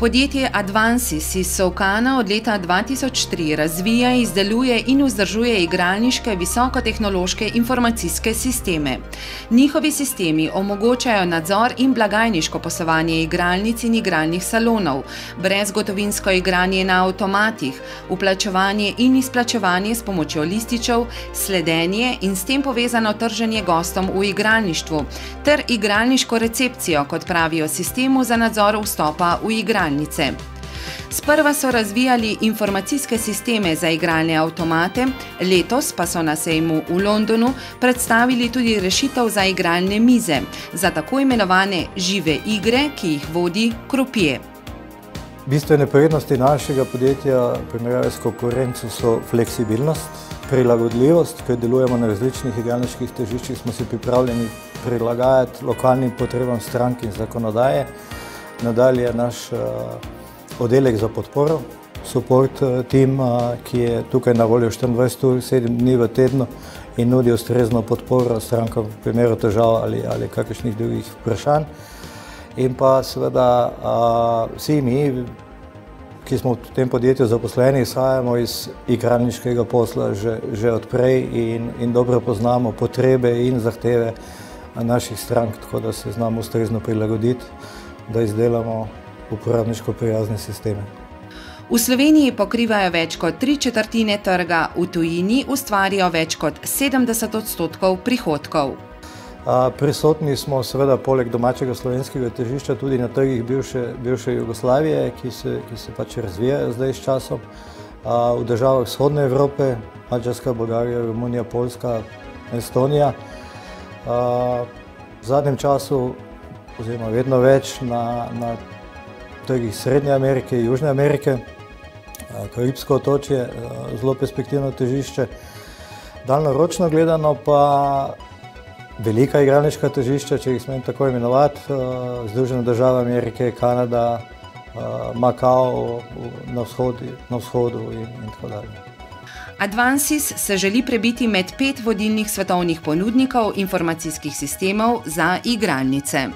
Podjetje Advansis iz Solkana od leta 2003 razvija, izdeluje in vzdržuje igralniške visokotehnološke informacijske sisteme. Njihovi sistemi omogočajo nadzor in blagajniško poslovanje igralnic in igralnih salonov, brezgotovinsko igranje na avtomatih, vplačevanje in izplačevanje s pomočjo lističev, sledenje in s tem povezano trženje gostom v igralništvu ter igralniško recepcijo, kot pravijo sistemu za nadzor vstopa v igralnice. Sprva so razvijali informacijske sisteme za igralne avtomate, letos pa so na sejmu v Londonu predstavili tudi rešitev za igralne mize, za tako imenovane žive igre, ki jih vodi krupje. Bistvene prednosti našega podjetja v primerjavi s konkurenco so fleksibilnost, prilagodljivost, ker delujemo na različnih igralniških tržiščih, smo si pripravljeni prilagajati lokalnim potrebam strank in zakonodaje. Nadalje naš oddelek za podporo, support tim, ki je tukaj na voljo 24 ur, 7 dni v tednu in nudi ustrezno podporo strankam v primeru težav ali kakršnih drugih vprašanj. In pa seveda vsi mi, ki smo v tem podjetju zaposleni, izhajamo iz igralniškega posla že odprej in dobro poznamo potrebe in zahteve naših strank, tako da se znamo ustrezno prilagoditi, da izdelamo uporabniško prijazne sisteme. V Sloveniji pokrivajo več kot 3/4 trga, v tujini ustvarijo več kot 70% prihodkov. Prisotni smo seveda poleg domačega slovenskega tržišča tudi na trgih bivše Jugoslavije, ki se pač razvijajo zdaj s časom. V državah vzhodne Evrope, Madžarska, Bolgarija, Romunija, Poljska, Estonija. V zadnjem času, oziroma vedno več, na trgih Srednje Amerike, Južne Amerike, Karibsko otočje, zelo perspektivno tržišče. Daljnoročno gledano pa velika igralniška tržišča, če jih smem tako imenovati, Združene države Amerike, Kanada, Makao na vzhodu in tako dalje. Advansis se želi prebiti med 5 vodilnih svetovnih ponudnikov informacijskih sistemov za igralnice.